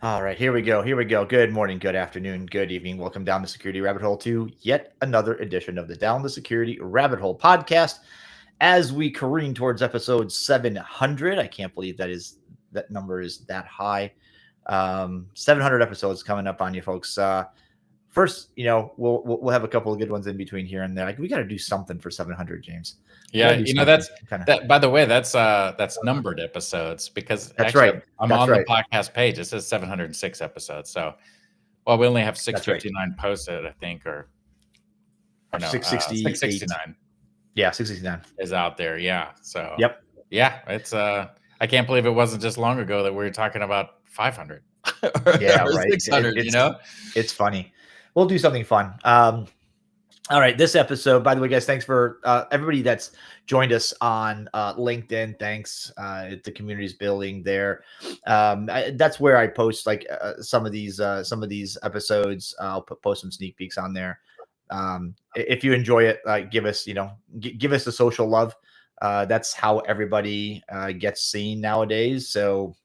All right, here we go. Here we go. Good morning, good afternoon, good evening. Welcome down the security rabbit hole to yet another edition of the Down the Security Rabbit Hole podcast. As we careen towards episode 700, I can't believe that number is that high. 700 episodes coming up on you folks. First, we'll have a couple of good ones in between here and there. Like we got to do something for 700, James. Yeah, that's that. By the way, that's numbered episodes because that's actually right. I'm that's on right. the podcast page. It says 706 episodes. So, well, we only have 659 posted, I think, or no, 669. Yeah, 669 is out there. Yeah. So. Yep. Yeah, it's I can't believe it wasn't just long ago that we were talking about 500. Yeah, or right. 600. It's funny. We'll do something fun. All right, this episode, by the way, guys, thanks for everybody that's joined us on LinkedIn. Thanks. The community's building there. That's where I post like some of these episodes. I'll post some sneak peeks on there. If you enjoy it, give us the social love. That's how everybody gets seen nowadays. So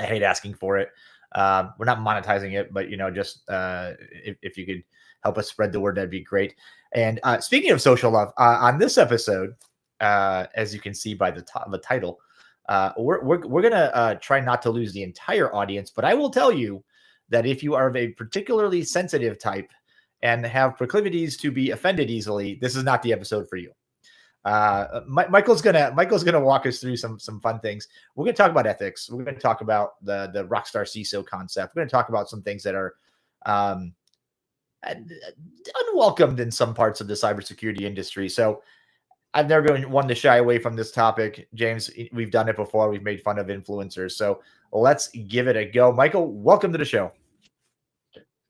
I hate asking for it. We're not monetizing it, but just if you could help us spread the word, that'd be great. And speaking of social love, on this episode, as you can see by the title, we're gonna try not to lose the entire audience. But I will tell you that if you are of a particularly sensitive type and have proclivities to be offended easily, this is not the episode for you. Michael's gonna walk us through some fun things. We're gonna talk about ethics. We're gonna talk about the rockstar CISO concept. We're gonna talk about some things that are unwelcomed in some parts of the cybersecurity industry. So I've never been one to shy away from this topic. James, we've done it before. We've made fun of influencers. So let's give it a go. Michael, welcome to the show.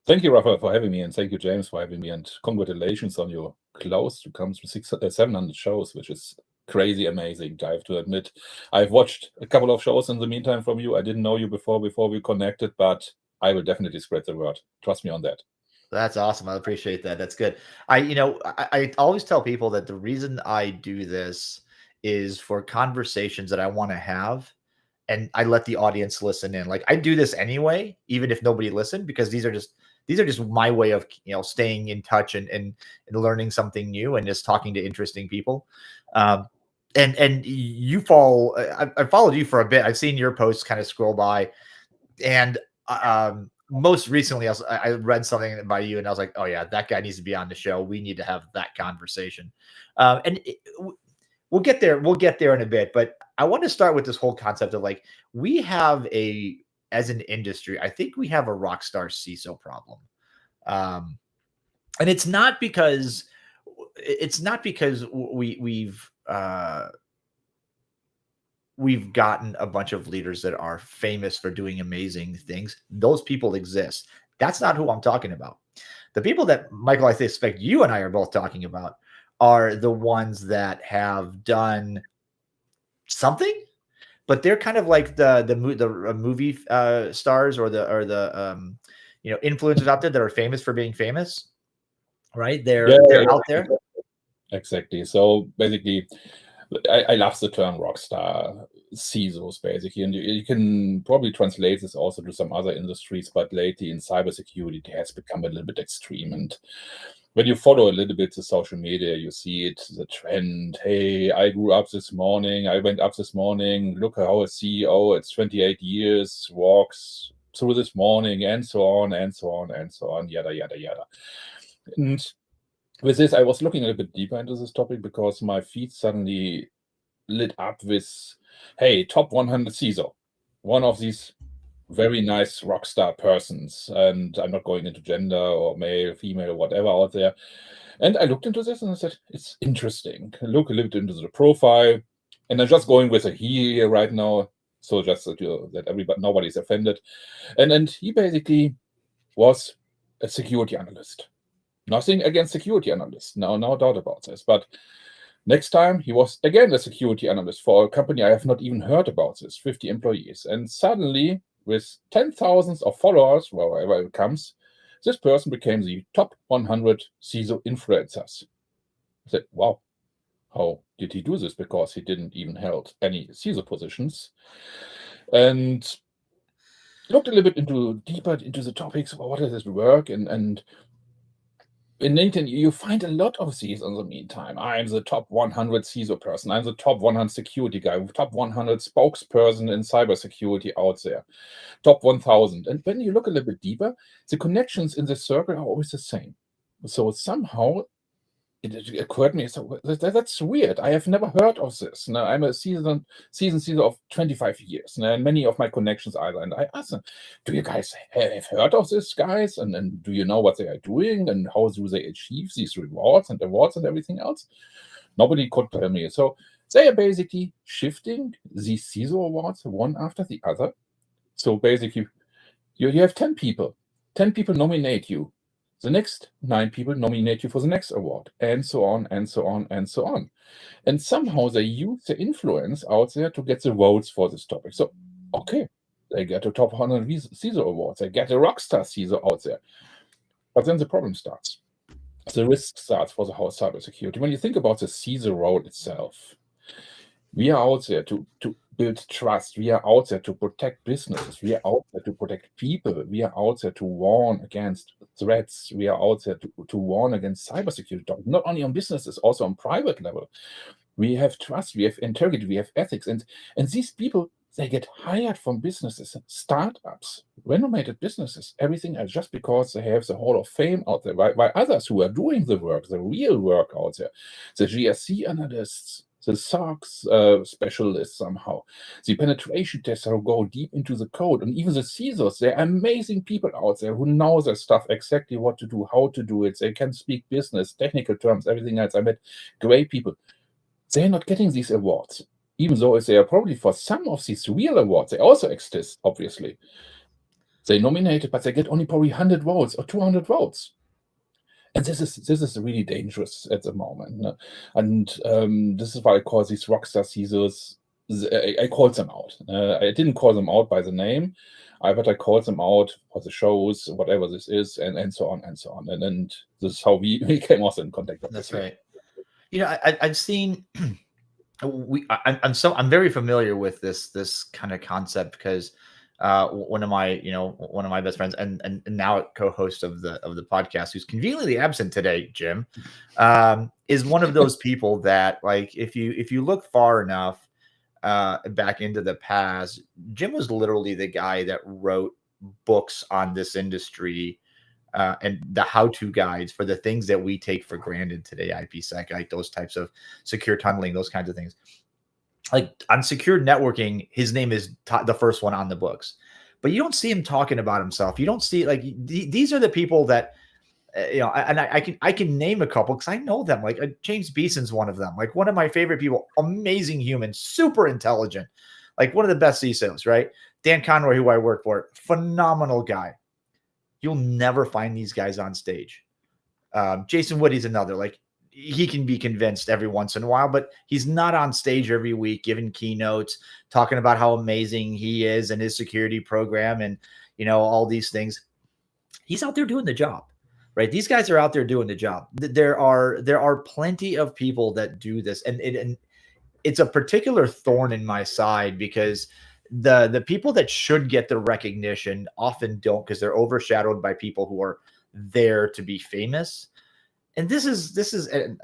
Thank you, Rafael, for having me, and thank you, James, for having me, and congratulations on your close to come to 700 shows, which is crazy amazing. I have to admit, I've watched a couple of shows in the meantime from you. I didn't know you before we connected, but I will definitely spread the word. Trust me on that. That's awesome. I appreciate that. That's good. I always tell people that the reason I do this is for conversations that I want to have, and I let the audience listen in. Like I do this anyway, even if nobody listened, because these are just my way of staying in touch and learning something new and just talking to interesting people. And you fall. I followed you for a bit. I've seen your posts kind of scroll by, and most recently I read something by you, and I was like, oh yeah, that guy needs to be on the show. We need to have that conversation. We'll get there. We'll get there in a bit, but I want to start with this whole concept of like we have as an industry, I think we have a rockstar CISO problem. And it's not because we've gotten a bunch of leaders that are famous for doing amazing things. Those people exist. That's not who I'm talking about. The people that, Michael, I suspect you and I are both talking about are the ones that have done something, but they're kind of like the movie stars or the influencers out there that are famous for being famous, right? They're out there. Exactly. So basically, I love the term rockstar CISOs, basically, and you can probably translate this also to some other industries, but lately in cybersecurity, it has become a little bit extreme. And when you follow a little bit the social media, you see it, the trend. Hey, I grew up this morning. I went up this morning. Look how a CEO, it's 28 years, walks through this morning, and so on, and so on, and so on, yada, yada, yada. And with this, I was looking a little bit deeper into this topic because my feed suddenly lit up with, hey, top 100 CISO, one of these very nice rock star persons. And I'm not going into gender or male, female, or whatever out there. And I looked into this and I said, it's interesting. Look a little bit into the profile. And I'm just going with a he here right now. So just that nobody's offended. And he basically was a security analyst. Nothing against security analysts. No doubt about this. But next time, he was again a security analyst for a company I have not even heard about this, 50 employees. And suddenly, with 10,000 of followers, wherever it comes, this person became the top 100 CISO influencers. I said, wow, how did he do this? Because he didn't even held any CISO positions. And looked a little bit deeper into the topics. What does this work? And in LinkedIn, you find a lot of these in the meantime. I'm the top 100 CISO person. I'm the top 100 security guy, top 100 spokesperson in cybersecurity out there, top 1,000. And when you look a little bit deeper, the connections in the circle are always the same. So somehow it occurred to me, so that's weird. I have never heard of this. Now, I'm a seasoned CISO of 25 years, and many of my connections either. And I asked them, do you guys have heard of this, guys? And do you know what they are doing? And how do they achieve these rewards and awards and everything else? Nobody could tell me. So they are basically shifting these CISO awards one after the other. So basically, you have 10 people. 10 people nominate you. The next 9 people nominate you for the next award, and so on, and so on, and so on. And somehow they use the influence out there to get the votes for this topic. So, okay, they get the top 100 CISO awards. They get a rockstar CISO out there. But then the problem starts. The risk starts for the whole cybersecurity. When you think about the CISO role itself, we are out there to build trust. We are out there to protect businesses. We are out there to protect people. We are out there to warn against threats. We are out there to warn against cybersecurity, not only on businesses, also on private level. We have trust, we have integrity, we have ethics. And these people, they get hired from businesses, startups, renowned businesses, everything else, just because they have the Hall of Fame out there. While others who are doing the work, the real work out there, the GRC analysts, the SOX specialists somehow, the penetration testers who go deep into the code, and even the CISOs, they're amazing people out there who know their stuff, exactly what to do, how to do it. They can speak business, technical terms, everything else. I met great people. They're not getting these awards, even though they are probably for some of these real awards, they also exist, obviously. They nominated, but they get only probably 100 votes or 200 votes. And this is really dangerous at the moment. And this is why I call these rockstar CISOs, I called them out. I didn't call them out by the name, but I called them out for the shows, whatever this is, and so on and so on. And this is how we came also in contact. That's right. You know, I've seen I'm very familiar with this kind of concept because one of my best friends and now co-host of the podcast, who's conveniently absent today, Jim, is one of those people that, like, if you look far enough back into the past, Jim was literally the guy that wrote books on this industry and the how-to guides for the things that we take for granted today, IPsec, like those types of secure tunneling, those kinds of things. Like on secure networking, his name is the first one on the books, but you don't see him talking about himself. You don't see, like, these are the people that, and I can name a couple because I know them. Like James Beeson's one of them. Like one of my favorite people, amazing human, super intelligent, like one of the best CISOs, right? Dan Conroy, who I work for, phenomenal guy. You'll never find these guys on stage. Jason Woody's another. Like, he can be convinced every once in a while, but he's not on stage every week giving keynotes, talking about how amazing he is and his security program and, all these things. He's out there doing the job, right? These guys are out there doing the job. There are plenty of people that do this, and it's a particular thorn in my side because the people that should get the recognition often don't, because they're overshadowed by people who are there to be famous. And this is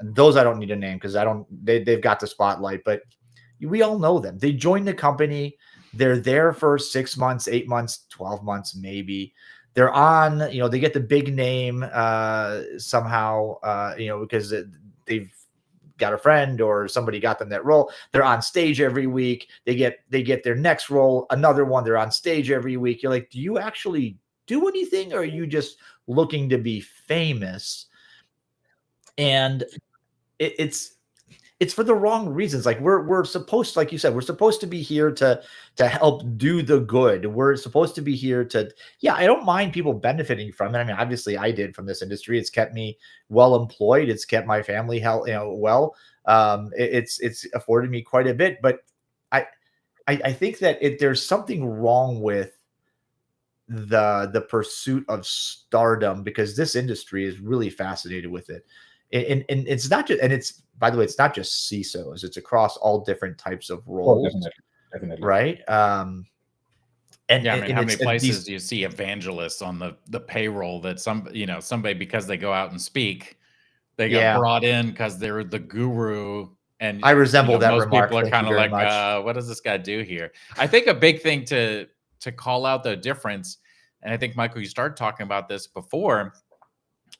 those I don't need to name because they've got the spotlight, but we all know them. They join the company. They're there for 6 months, 8 months, 12 months, maybe. They're on, they get the big name somehow, because they've got a friend or somebody got them that role. They're on stage every week. They get their next role, another one. They're on stage every week. You're like, do you actually do anything, or are you just looking to be famous? And it's for the wrong reasons. Like we're supposed, like you said, we're supposed to be here to help do the good. We're supposed to be here to, I don't mind people benefiting from it. I mean, obviously I did from this industry. It's kept me well employed. It's kept my family well. It's afforded me quite a bit, but I think that there's something wrong with the pursuit of stardom, because this industry is really fascinated with it. And it's not just, and it's, by the way, it's not just CISOs, it's across all different types of roles. Definitely. Right. And, I mean, how many places these, do you see evangelists on the payroll that somebody, because they go out and speak, they got brought in because they're the guru. And I resemble that most remark. people are Thank kind you of very like, much. what does this guy do here? I think a big thing to call out the difference, and I think, Michael, you started talking about this before,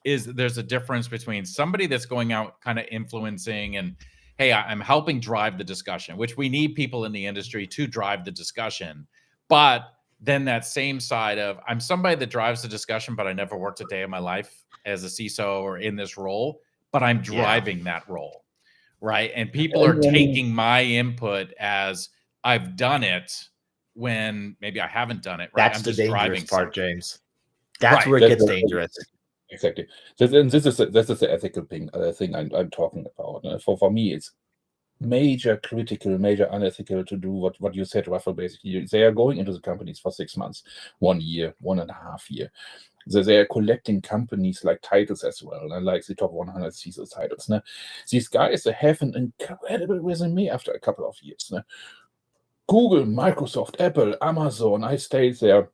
is there's a difference between somebody that's going out kind of influencing and, hey, I'm helping drive the discussion, which we need people in the industry to drive the discussion. But then that same side of, I'm somebody that drives the discussion, but I never worked a day of my life as a CISO or in this role, but I'm driving that role, right? And people are taking my input as I've done it when maybe I haven't done it, right? That's the dangerous part, James. That's where it gets dangerous. Exactly. This is the ethical thing I'm talking about. For me, it's major unethical to do what you said, Rafael. Basically, they are going into the companies for 6 months, 1 year, 1.5 years. So they are collecting companies like titles as well, and like the top 100 CISO titles. These guys, they have an incredible resume after a couple of years. Google, Microsoft, Apple, Amazon, I stayed there,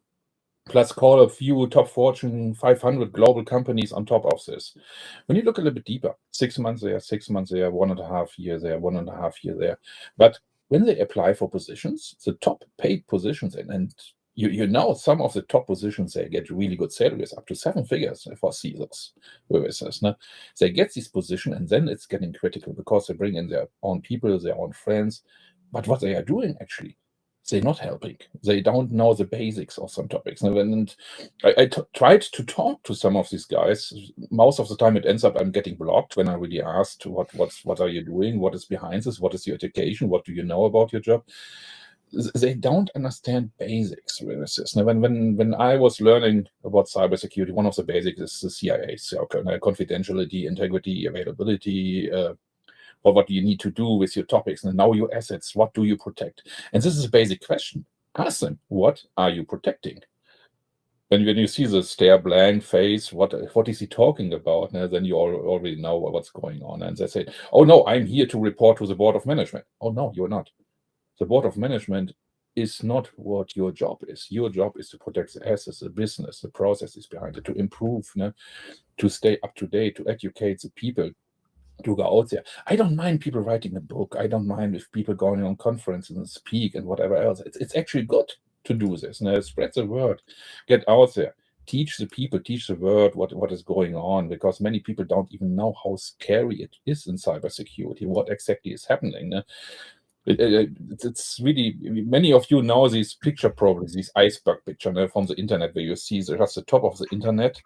plus call a few top Fortune 500 global companies on top of this. When you look a little bit deeper, 6 months there, 6 months there, 1.5 years there, 1.5 years there. But when they apply for positions, the top paid positions, and you know some of the top positions, they get really good salaries, up to 7 figures for CISOs. They get this position, and then it's getting critical because they bring in their own people, their own friends. But what they are doing actually, they're not helping. They don't know the basics of some topics. And I tried to talk to some of these guys. Most of the time it ends up I'm getting blocked when I really asked what are you doing? What is behind this? What is your education? What do you know about your job? They don't understand basics with this. When I was learning about cybersecurity, one of the basics is the CIA circle, confidentiality, integrity, availability, or what do you need to do with your topics, and now your assets, what do you protect? And this is a basic question. Ask them, what are you protecting? And when you see the stare blank face, what is he talking about? Then you already know what's going on. And they say, oh no, I'm here to report to the board of management. Oh no, you're not. The board of management is not what your job is. Your job is to protect the assets, the business, the processes behind it, to improve, to stay up to date, to educate the people, to go out there. I don't mind people writing a book. I don't mind if people going on conferences and speak and whatever else. It's actually good to do this. Spread the word, get out there, teach the people, teach the world what is going on, because many people don't even know how scary it is in cybersecurity, what exactly is happening. It's really, many of you know these picture problems, these iceberg picture from the internet, where you see just the top of the internet,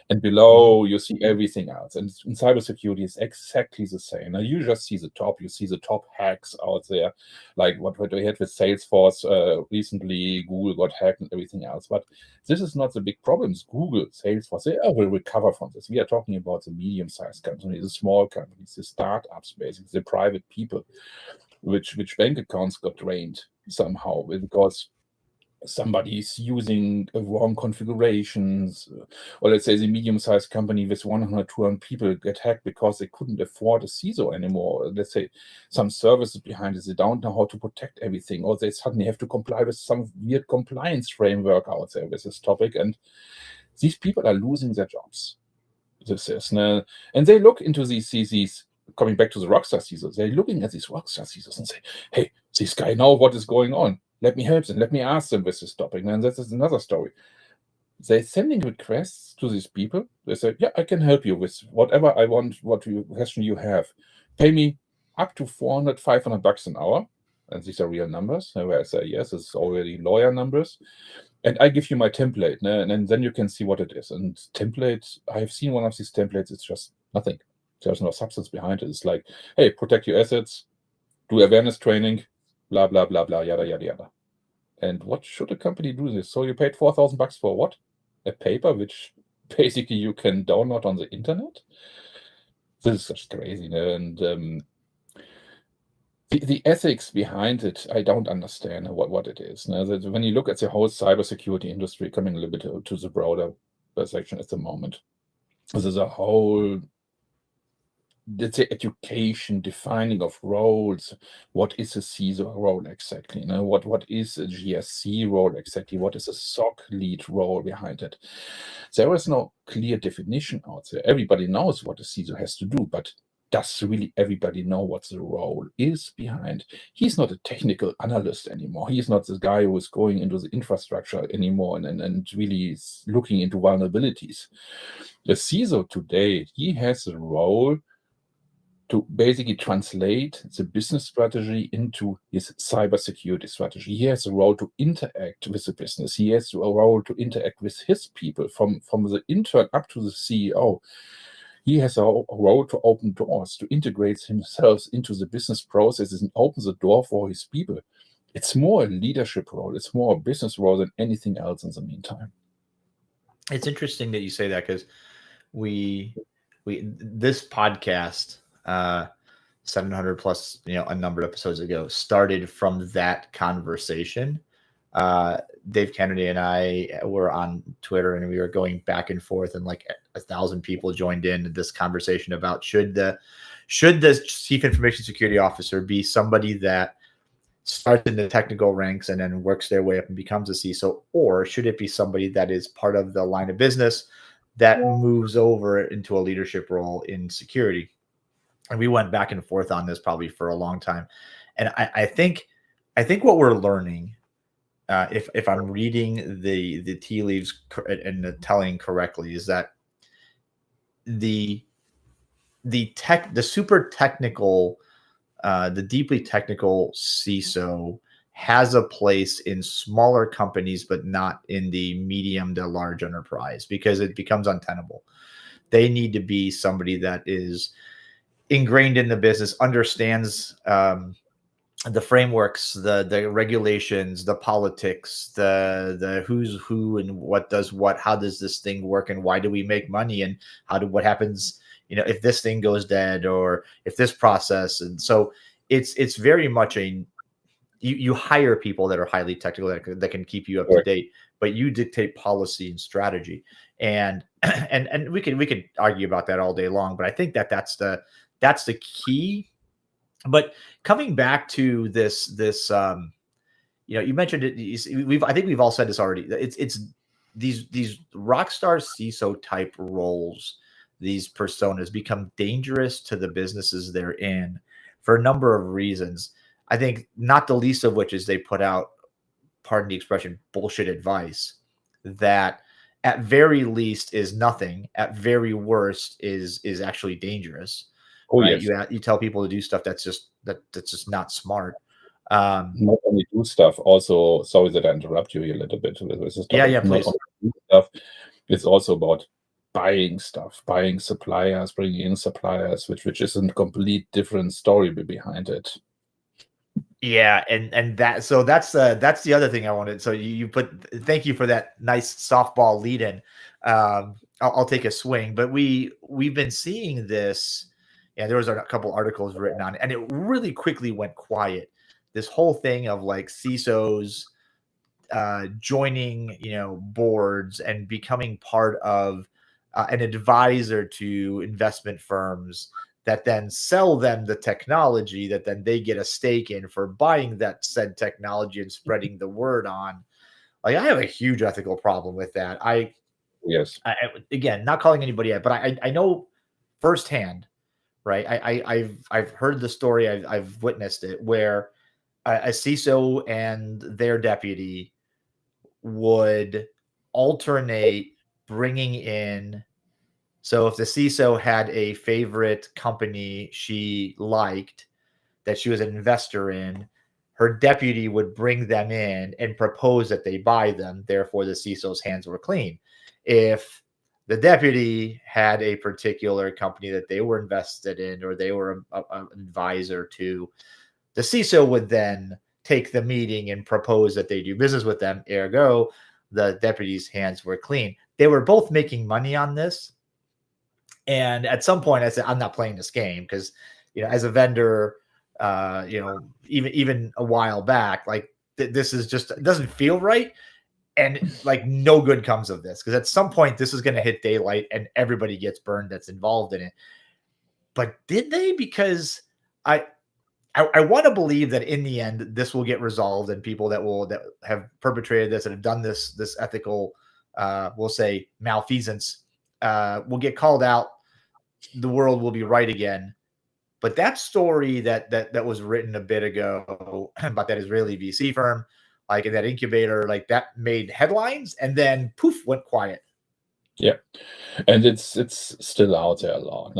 and below you see everything else. And in cybersecurity, it's exactly the same. Now you just see the top. You see the top hacks out there, like what we had with Salesforce recently. Google got hacked and everything else. But this is not the big problems. Google, Salesforce, they will recover from this. We are talking about the medium-sized companies, the small companies, the startups, basically, the private people, which bank accounts got drained somehow because somebody's using wrong configurations, or let's say the medium-sized company with 100, 200 people get hacked because they couldn't afford a CISO anymore. Let's say some services behind it, they don't know how to protect everything, or they suddenly have to comply with some weird compliance framework out there with this topic, and these people are losing their jobs. And they look into these coming back to the rockstar CISOs, they're looking at these rockstar CISOs and say, hey, this guy know what is going on. Let me help them. Let me ask them with this topic. And that is another story. They're sending requests to these people. They say, yeah, I can help you with whatever I want, what question you have. Pay me up to $400, $500 an hour. And these are real numbers. Where I say, yes, it's already lawyer numbers. And I give you my template. And then you can see what it is. And template, I've seen one of these templates. It's just nothing. There's no substance behind it. It's like, hey, protect your assets, do awareness training, blah, blah, blah, blah, yada, yada, yada. And what should a company do this? So you paid $4,000 for what? A paper which basically you can download on the internet? This is just crazy. And the ethics behind it, I don't understand what it is. When you look at the whole cybersecurity industry, coming a little bit to the broader section at the moment, there's a whole let's say, education, defining of roles. What is a CISO role exactly? What is a GSC role exactly? What is a SOC lead role behind it? There is no clear definition out there. Everybody knows what a CISO has to do, but does really everybody know what the role is behind? He's not a technical analyst anymore. He's not the guy who is going into the infrastructure anymore and really is looking into vulnerabilities. The CISO today, he has a role to basically translate the business strategy into his cybersecurity strategy. He has a role to interact with the business. He has a role to interact with his people from the intern up to the CEO. He has a role to open doors, to integrate himself into the business processes and open the door for his people. It's more a leadership role. It's more a business role than anything else in the meantime. It's interesting that you say that, because this podcast, 700 plus, a number of episodes ago, started from that conversation. Dave Kennedy and I were on Twitter, and we were going back and forth, and like 1,000 people joined in this conversation about should the chief information security officer be somebody that starts in the technical ranks and then works their way up and becomes a CISO, or should it be somebody that is part of the line of business that moves over into a leadership role in security? And we went back and forth on this probably for a long time. And I think what we're learning, if I'm reading the tea leaves and the telling correctly, is that the super technical, the deeply technical CISO has a place in smaller companies, but not in the medium to large enterprise, because it becomes untenable. They need to be somebody that is ingrained in the business, understands the frameworks, the regulations, the politics, the who's who and what does what, how does this thing work, and why do we make money, and what happens, if this thing goes dead, or if this process. And so it's very much you hire people that are highly technical that can keep you up to date, but you dictate policy and strategy. And we could argue about that all day long, but I think that's the key. But coming back to this, you mentioned it. I think we've all said this already. It's these rockstar CISO type roles, these personas become dangerous to the businesses they're in for a number of reasons. I think not the least of which is they put out, pardon the expression, bullshit advice that at very least is nothing, at very worst is actually dangerous. Oh, right? yes. You tell people to do stuff that's just not smart. Not only do stuff, also, sorry that I interrupt you a little bit with this stuff. Yeah, please. Not only do stuff, it's also about buying stuff, buying suppliers, bringing in suppliers, which is a complete different story behind it. Yeah, and that's the other thing I wanted. So thank you for that nice softball lead in. I'll take a swing, but we've been seeing this. Yeah, there was a couple articles written on it, and it really quickly went quiet. This whole thing of like CISOs joining, boards and becoming part of an advisor to investment firms that then sell them the technology that then they get a stake in for buying that said technology and spreading the word on. Like, I have a huge ethical problem with that. Yes. Again, not calling anybody out, but I know firsthand, right? I've heard the story. I've witnessed it, where a CISO and their deputy would alternate bringing in. So if the CISO had a favorite company she liked that she was an investor in, her deputy would bring them in and propose that they buy them. Therefore, the CISO's hands were clean. If the deputy had a particular company that they were invested in, or they were an advisor to, the CISO would then take the meeting and propose that they do business with them. Ergo, the deputy's hands were clean. They were both making money on this. And at some point I said, I'm not playing this game, because, as a vendor, even a while back, like this is just, it doesn't feel right. And like no good comes of this, because at some point this is going to hit daylight and everybody gets burned that's involved in it. but did they? Because I want to believe that in the end this will get resolved, and people that have perpetrated this and have done this ethical, we'll say malfeasance, will get called out. The world will be right again. But that story that was written a bit ago about that Israeli VC firm, like in that incubator, like that made headlines and then poof, went quiet. Yeah, and it's still out there a lot.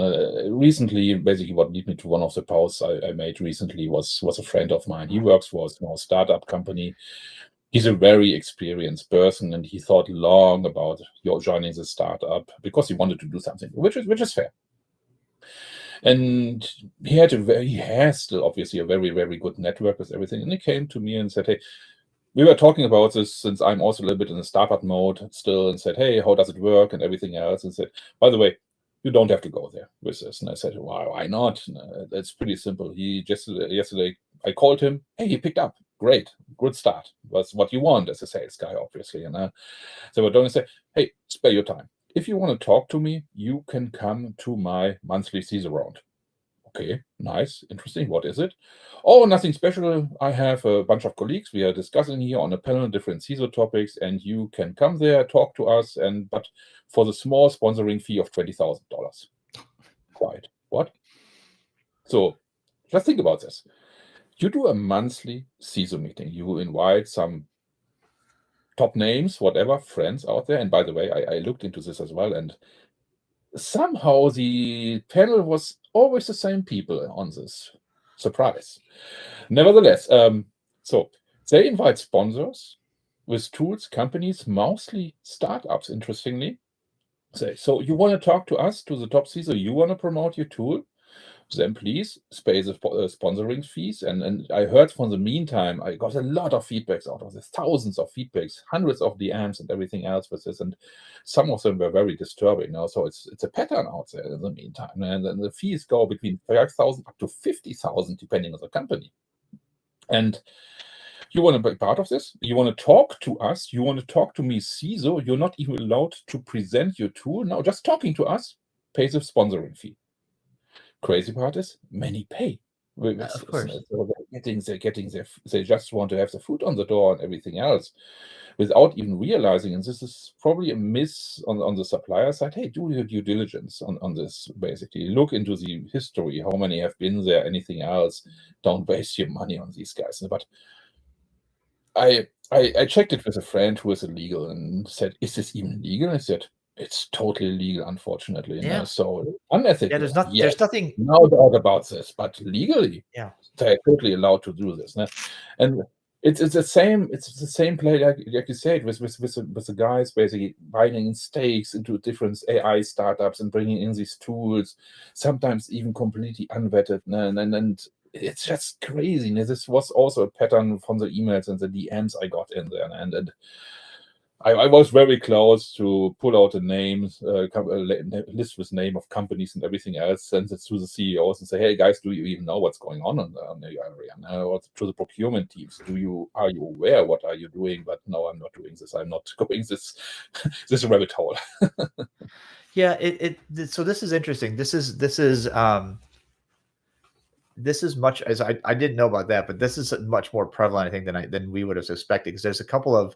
Recently, basically, what led me to one of the posts I made recently was a friend of mine. He works for a small startup company. He's a very experienced person, and he thought long about joining the startup because he wanted to do something, which is fair. And he has still obviously a very, very good network with everything. And he came to me and said, "Hey, we were talking about this since I'm also a little bit in a startup mode still," and said, "Hey, how does it work?" and everything else. And said, "By the way, you don't have to go there with this." And I said, "Why not?" That's pretty simple. He just yesterday I called him. Hey, he picked up. Great, good start. That's what you want as a sales guy, obviously. And so I don't say, "Hey, spare your time. If you want to talk to me, you can come to my monthly CISO round." Okay, nice, interesting. What is it? Oh, nothing special. I have a bunch of colleagues. We are discussing here on a panel different CISO topics, and you can come there, talk to us, but for the small sponsoring fee of $20,000. Quiet. What? So just think about this. You do a monthly CISO meeting. You invite some top names, whatever, friends out there. And by the way, I looked into this as well, and somehow the panel was always the same people on this. Surprise. Nevertheless, so they invite sponsors with tools, companies, mostly startups, interestingly. Say, so you want to talk to us, to the top CISO, you want to promote your tool? Then please pay the sponsoring fees. And I heard from the meantime, I got a lot of feedbacks out of this, thousands of feedbacks, hundreds of DMs and everything else with this. And some of them were very disturbing. So it's a pattern out there in the meantime. And then the fees go between 5,000 up to 50,000, depending on the company. And you want to be part of this? You want to talk to us? You want to talk to me, CISO? You're not even allowed to present your tool. Now, just talking to us, pay the sponsoring fee. Crazy part is many pay. Of course. So they just want to have the food on the door and everything else without even realizing. And this is probably a miss on the supplier side. Hey, do your due diligence on this, basically. Look into the history, how many have been there, anything else. Don't waste your money on these guys. But I checked it with a friend who is illegal and said, "Is this even legal?" I said, "It's totally legal, unfortunately." Yeah. So unethical. Yeah, there's nothing. No doubt about this, but legally, Yeah, they're totally allowed to do this. And it's the same. It's the same play, like you said, with the guys basically buying stakes into different AI startups and bringing in these tools, sometimes even completely unvetted, and it's just crazy. This was also a pattern from the emails and the DMs I got in there, and I was very close to pull out a list with name of companies and everything else, send it to the CEOs and say, "Hey guys, do you even know what's going on in the area?" Or to the procurement teams, are you aware? What are you doing? But no, I'm not doing this. I'm not going this rabbit hole. Yeah. So this is interesting. This is much as I didn't know about that, but this is much more prevalent, I think, than we would have suspected. Because there's a couple of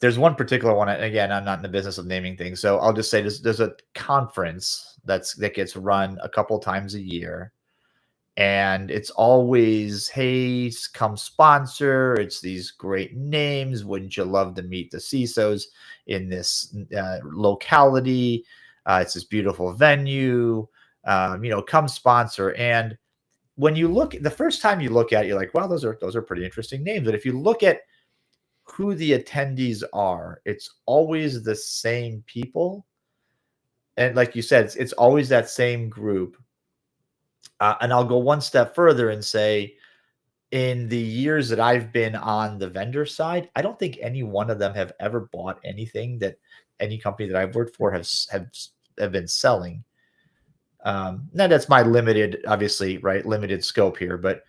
there's one particular one. Again, I'm not in the business of naming things, so I'll just say there's a conference that gets run a couple times a year, and it's always, "Hey, come sponsor." It's these great names. Wouldn't you love to meet the CISOs in this locality? It's this beautiful venue. Come sponsor. And when you look, the first time you look at it, you're like, "Wow, those are pretty interesting names." But if you look at who the attendees are, it's always the same people. And like you said, it's always that same group. And I'll go one step further and say, in the years that I've been on the vendor side, I don't think any one of them have ever bought anything that any company that I've worked for have been selling. Now that's my limited, obviously, right, limited scope here, but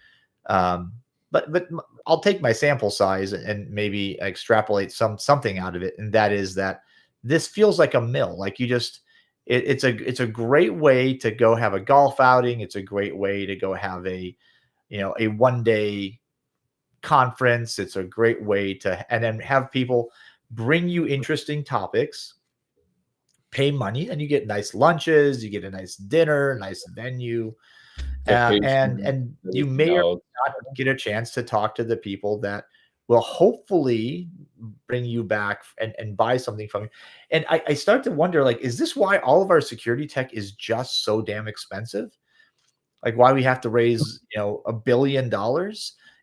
I'll take my sample size and maybe extrapolate something out of it, and that is that this feels like a mill. Like you just, it's a great way to go have a golf outing. It's a great way to go have a, a 1-day conference. It's a great way to, and then have people bring you interesting topics, pay money, and you get nice lunches, you get a nice dinner, nice venue, and you may or may not get a chance to talk to the people that will hopefully bring you back and buy something from you. And I start to wonder, like, is this why all of our security tech is just so damn expensive? Like, why we have to raise, $1 billion?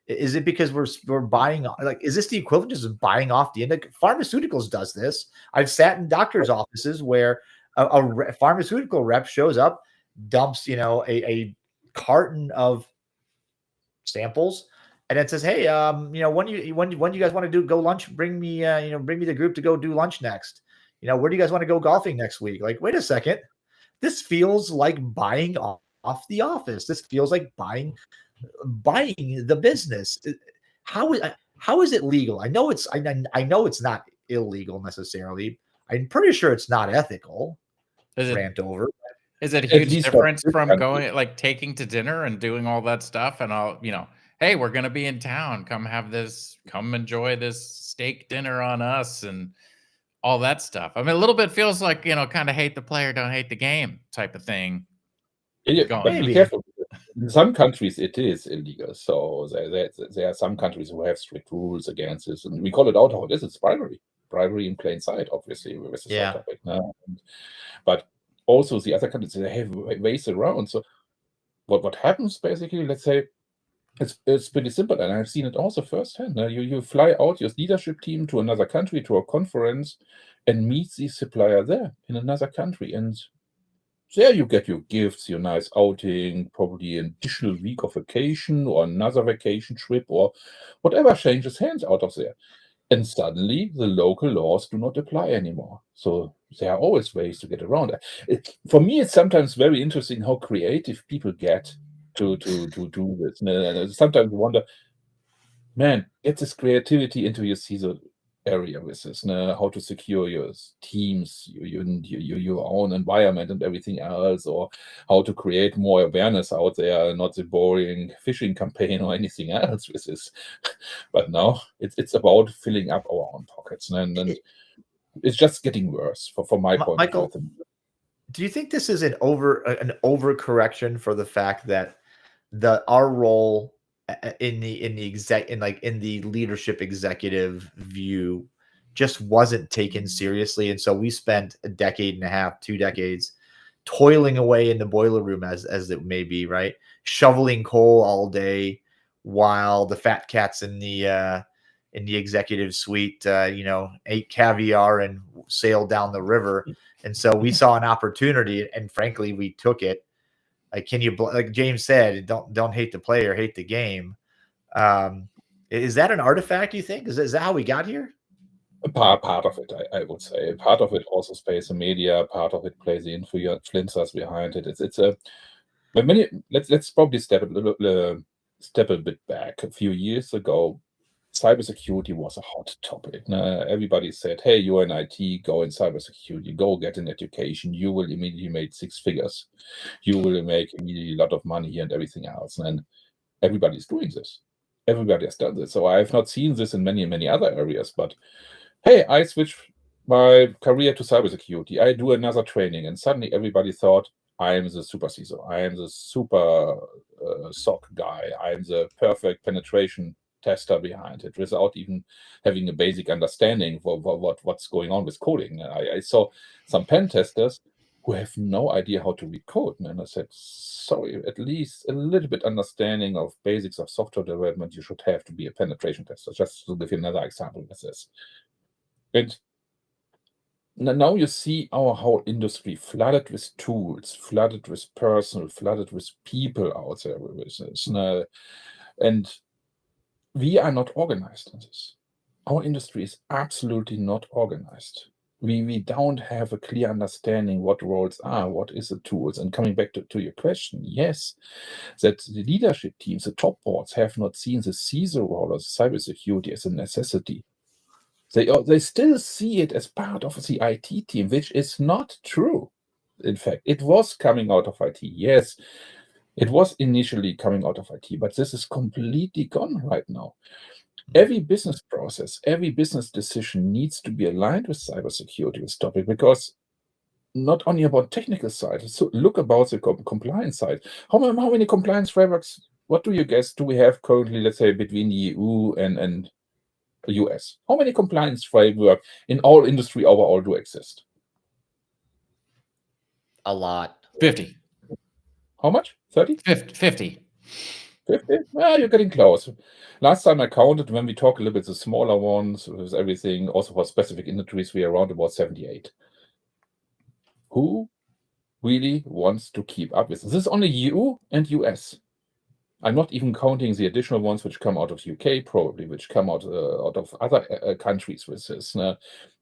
Is it because we're buying, like, is this the equivalent of just buying off the end? Like, pharmaceuticals does this. I've sat in doctors' offices where a pharmaceutical rep shows up, dumps, a carton of samples, and it says, "Hey, when do you guys want to go lunch? Bring me the group to go do lunch next. Where do you guys want to go golfing next week?" Like, wait a second, this feels like buying off the office. This feels like buying the business. How is it legal? I know it's not illegal necessarily. I'm pretty sure it's not ethical. Rant over. Is it a huge difference from going, like, taking to dinner and doing all that stuff and all, hey, we're going to be in town. Come enjoy this steak dinner on us and all that stuff. I mean, a little bit feels like, kind of hate the player, don't hate the game type of thing. Yeah, but be careful. In some countries, it is illegal. So there are some countries who have strict rules against this. And we call it out how it is. It's bribery. Bribery in plain sight, obviously. With this topic. But also the other countries, they have ways around. So what happens basically, let's say, it's pretty simple, and I've seen it also firsthand. You fly out your leadership team to another country, to a conference, and meet the supplier there in another country. And there you get your gifts, your nice outing, probably an additional week of vacation or another vacation trip or whatever changes hands out of there. And suddenly the local laws do not apply anymore. So there are always ways to get around it. For me, it's sometimes very interesting how creative people get to do this. And sometimes I wonder, man, get this creativity into your CISO area with this, how to secure your teams, your own environment and everything else, or how to create more awareness out there, not the boring phishing campaign or anything else with this. But now it's about filling up our own pockets, and it's just getting worse from my point of view. Do you think this is an overcorrection for the fact that our role in the leadership executive view just wasn't taken seriously, and so we spent a decade and a half, 2 decades, toiling away in the boiler room, as it may be, right, shoveling coal all day while the fat cats in the executive suite ate caviar and sailed down the river. And so we saw an opportunity, and frankly we took it. Like, like James said, don't hate the player, hate the game. Is that an artifact, you think? Is that how we got here? Part of it, I would say. Part of it also space and media. Part of it plays the influencers behind it. Let's probably step a bit back. A few years ago, cybersecurity was a hot topic. Everybody said, hey, you're in IT, go in cybersecurity, go get an education. You will immediately make 6 figures. You will make immediately a lot of money and everything else. And everybody's doing this. Everybody has done this. So I have not seen this in many, many other areas. But hey, I switched my career to cybersecurity. I do another training. And suddenly everybody thought, I am the super CISO. I am the super SOC guy. I am the perfect penetration tester behind it, without even having a basic understanding for what's going on with coding. I saw some pen testers who have no idea how to read code, and I said, sorry, at least a little bit understanding of basics of software development you should have to be a penetration tester. Just to give you another example with this. And now you see our whole industry flooded with tools, flooded with personnel, flooded with people out there with this. And we are not organized in this. Our industry is absolutely not organized. We don't have a clear understanding what roles are, what is the tools. And coming back to your question, yes, that the leadership teams, the top boards, have not seen the CISO role of cybersecurity as a necessity. They still see it as part of the IT team, which is not true. In fact, it was coming out of IT. Yes, it was initially coming out of IT, but this is completely gone right now. Every business process, every business decision needs to be aligned with cybersecurity, this topic, because not only about technical side, so look about the compliance side. How many compliance frameworks, what do you guess, do we have currently, let's say, between the EU and US? How many compliance framework in all industry overall do exist? A lot. 50. How much? 30? 50. 50? Well, you're getting close. Last time I counted, when we talk a little bit the smaller ones, with everything, also for specific industries, we are around about 78. Who really wants to keep up with this? This is only EU and US. I'm not even counting the additional ones which come out of UK, probably, which come out of other countries with this.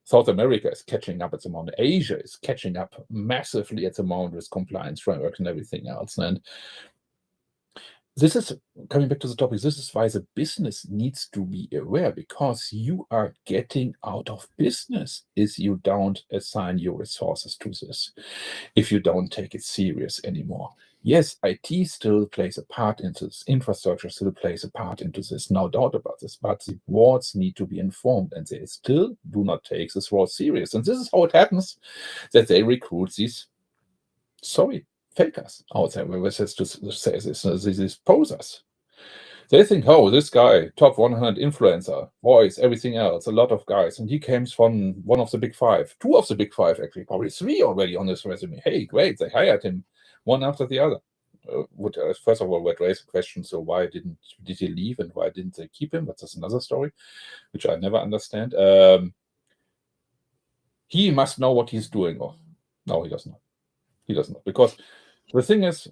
South America is catching up at the moment. Asia is catching up massively at the moment with compliance framework and everything else. And this is coming back to the topic. This is why the business needs to be aware, because you are getting out of business if you don't assign your resources to this, if you don't take it serious anymore. Yes, IT still plays a part into this, infrastructure still plays a part into this, no doubt about this, but the boards need to be informed, and they still do not take this role serious. And this is how it happens that they recruit these, fakers out there, where says to say this, these posers. They think, oh, this guy, top 100 influencer, voice, everything else, a lot of guys, and he comes from one of the big five, two of the big five, actually, probably three already on his resume. Hey, great, they hired him one after the other. First of all, would raise a question, so why did he leave and why didn't they keep him? But that's another story, which I never understand. He must know what he's doing. Oh, no, he does not. He does not. Because the thing is,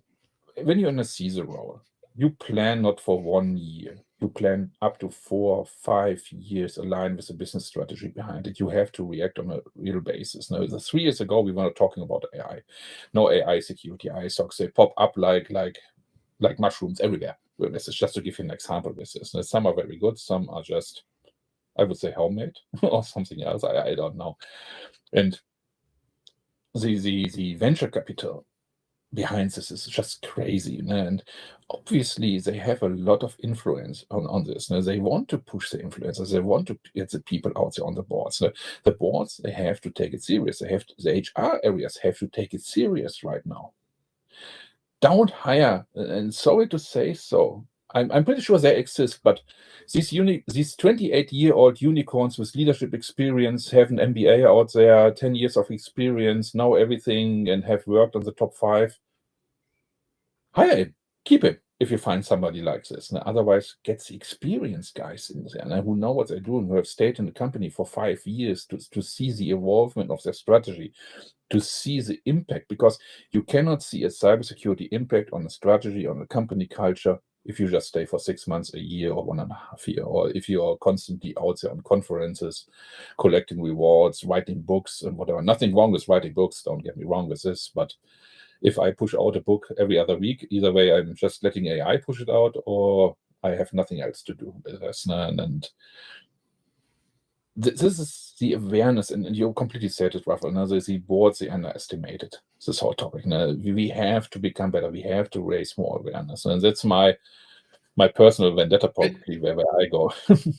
when you're in a CISO role, you plan not for 1 year. You plan up to 4 or 5 years aligned with the business strategy behind it. You have to react on a real basis. Now, 3 years ago, we were talking about AI. No AI security, AI SOCs, they pop up like mushrooms everywhere. This is just to give you an example with this. Now, some are very good, some are just, I would say, homemade or something else. I don't know. And the venture capital behind this is just crazy, and obviously they have a lot of influence on this. Now, they want to push the influencers, they want to get the people out there on the boards. The boards, they have to take it serious. The HR areas have to take it serious right now. Don't hire, and sorry to say so, I'm pretty sure they exist, but these 28-year-old unicorns with leadership experience, have an MBA out there, 10 years of experience, know everything, and have worked on the top 5. Hire him, keep him if you find somebody like this. Now, otherwise, get the experienced guys in there, now, who know what they're doing, who have stayed in the company for 5 years to see the evolvement of their strategy, to see the impact, because you cannot see a cybersecurity impact on a strategy, on a company culture, if you just stay for 6 months, a year, or 1.5 years, or if you are constantly out there on conferences, collecting rewards, writing books, and whatever. Nothing wrong with writing books, don't get me wrong with this, but if I push out a book every other week, either way, I'm just letting AI push it out, or I have nothing else to do with this. And this is the awareness, and you completely said it, Rafael. Now, the boards, they underestimated this whole topic. Now, we have to become better. We have to raise more awareness, and that's my personal vendetta, probably, where I go.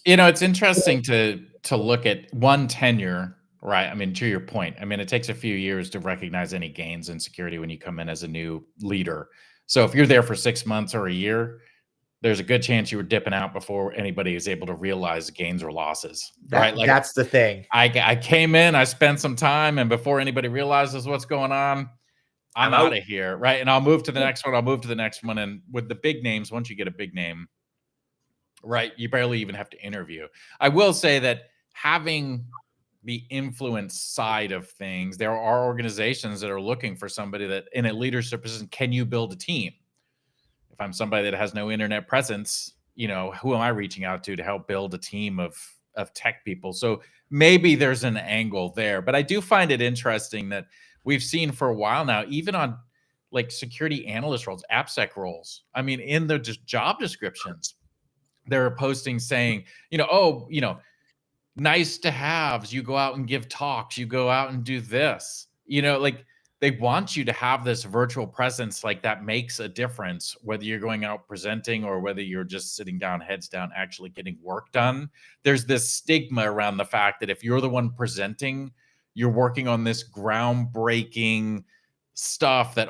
It's interesting to look at one tenure, right? I mean, to your point, I mean, it takes a few years to recognize any gains in security when you come in as a new leader. So if you're there for 6 months or a year, there's a good chance you were dipping out before anybody is able to realize gains or losses, right? Like, That's the thing. I came in, I spent some time, and before anybody realizes what's going on, I'm out of here, right? And I'll move to the next one. I'll move to the next one. And with the big names, once you get a big name, right, you barely even have to interview. I will say that having the influence side of things, there are organizations that are looking for somebody that in a leadership position, can you build a team? If I'm somebody that has no internet presence, who am I reaching out to help build a team of tech people? So maybe there's an angle there, but I do find it interesting that we've seen for a while now, even on like security analyst roles, AppSec roles. I mean, in the just job descriptions, they're posting saying, nice to haves. You go out and give talks. You go out and do this. You know, like they want you to have this virtual presence, like that makes a difference, whether you're going out presenting or whether you're just sitting down, heads down, actually getting work done. There's this stigma around the fact that if you're the one presenting, you're working on this groundbreaking stuff that,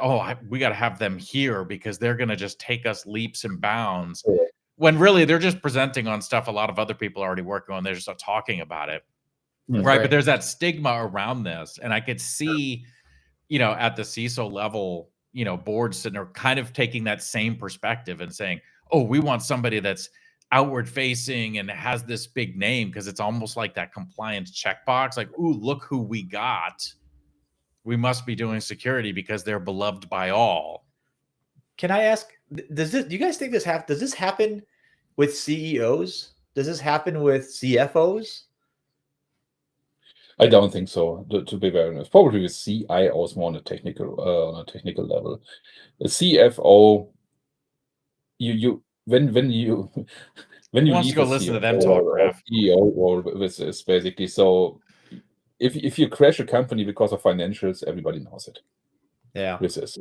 we got to have them here because they're going to just take us leaps and bounds. Yeah. When really they're just presenting on stuff a lot of other people are already working on. They're just not talking about it. Right. But there's that stigma around this. And I could see, you know, at the CISO level, you know, boards sitting there kind of taking that same perspective and saying, oh, we want somebody that's outward facing and has this big name, because it's almost like that compliance checkbox. Like, ooh, look who we got. We must be doing security because they're beloved by all. Can I ask, do you guys think does this happen with CEOs? Does this happen with CFOs? I don't think so, to be very honest. Probably with CIOs more on a technical level. The CFO, when you wants to go listen to them talk, CEO role with this, basically. So if you crash a company because of financials, everybody knows it. Yeah. This is.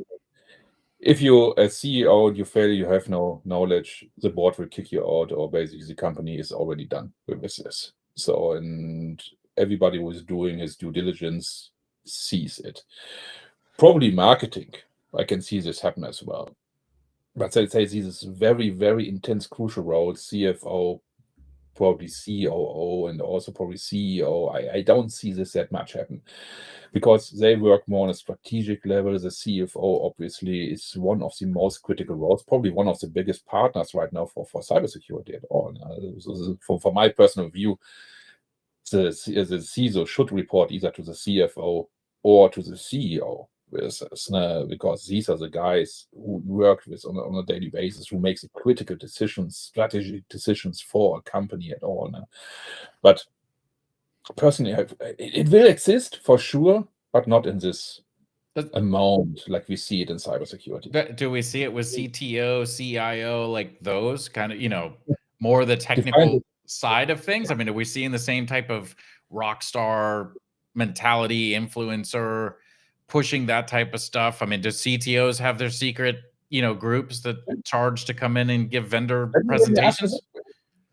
If you're a CEO and you fail, you have no knowledge, the board will kick you out, or basically the company is already done with this. So, and everybody who is doing his due diligence sees it. Probably marketing, I can see this happen as well. But I'd say these very, very intense, crucial roles, CFO, probably COO, and also probably CEO. I don't see this that much happen, because they work more on a strategic level. The CFO obviously is one of the most critical roles, probably one of the biggest partners right now for cybersecurity at all. For my personal view, the CISO should report either to the CFO or to the CEO. Because these are the guys who work with on a daily basis, who makes the critical decisions, strategic decisions for a company at all. But personally, it will exist for sure, but not in this amount like we see it in cybersecurity. Do we see it with CTO, CIO, like those kind of, you know, more the technical side of things? I mean, are we seeing the same type of rock star mentality, influencer, pushing that type of stuff? I mean, do CTOs have their secret, you know, groups that charge to come in and give vendor presentations?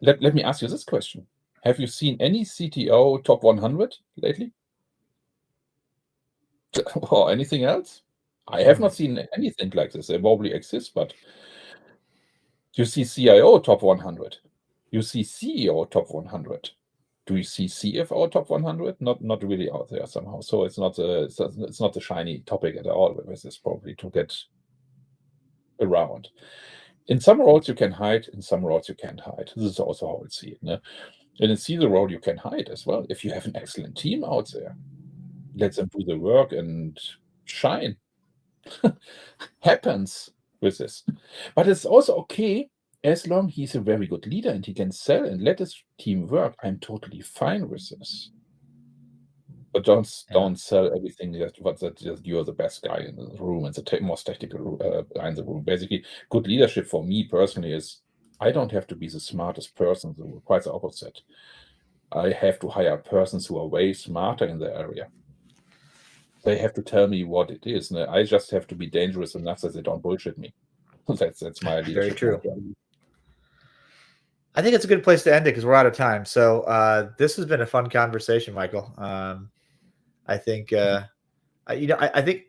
Let me ask you this question. Have you seen any CTO top 100 lately? Or anything else? I have not seen anything like this. They probably exist, but you see CIO top 100. You see CEO top 100. Do you see CFO top 100? Not really out there somehow. So it's not a shiny topic at all. This is probably to get around. In some roles you can hide, in some roles you can't hide. This is also how I see it. In a CISO role you can hide as well. If you have an excellent team out there, let them do the work and shine. Happens with this. But it's also okay as long he's a very good leader and he can sell and let his team work. I'm totally fine with this. But don't sell everything that you're the best guy in the room and the most technical guy in the room. Basically, good leadership for me personally is I don't have to be the smartest person, quite the opposite. I have to hire persons who are way smarter in the area. They have to tell me what it is. And I just have to be dangerous enough that they don't bullshit me. That's my leadership. Very true. I think it's a good place to end it because we're out of time. So this has been a fun conversation, Michael. I think I think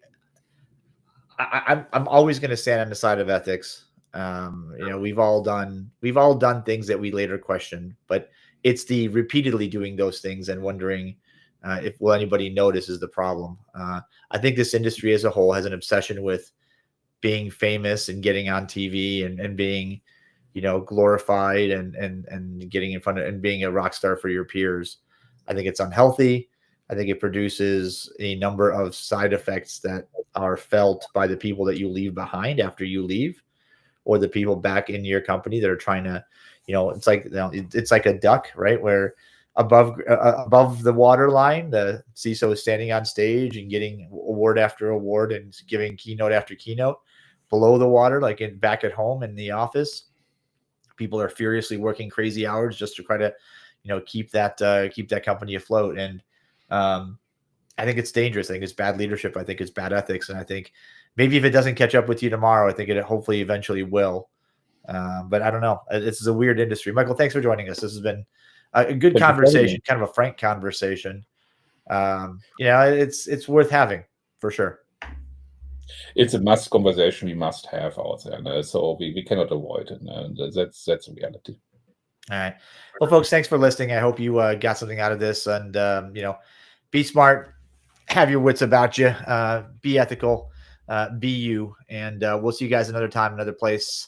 I'm always going to stand on the side of ethics. We've all done things that we later question, but it's the repeatedly doing those things and wondering if anybody notices the problem. I think this industry as a whole has an obsession with being famous and getting on TV and being, glorified and getting in front of and being a rock star for your peers. I think it's unhealthy. I think it produces a number of side effects that are felt by the people that you leave behind after you leave, or the people back in your company that are trying to, it's like a duck, right? Where above the water line, the CISO is standing on stage and getting award after award and giving keynote after keynote. Below the water, like back at home in the office, people are furiously working crazy hours just to try to, keep that company afloat. And I think it's dangerous. I think it's bad leadership. I think it's bad ethics. And I think maybe if it doesn't catch up with you tomorrow, I think it hopefully eventually will. But I don't know. This is a weird industry. Michael, thanks for joining us. This has been a good conversation, kind of a frank conversation. It's worth having for sure. It's a must conversation we must have out there. No? So we cannot avoid it. No? That's a reality. All right. Well, folks, thanks for listening. I hope you got something out of this, and be smart, have your wits about you, be ethical, be you, and we'll see you guys another time, another place.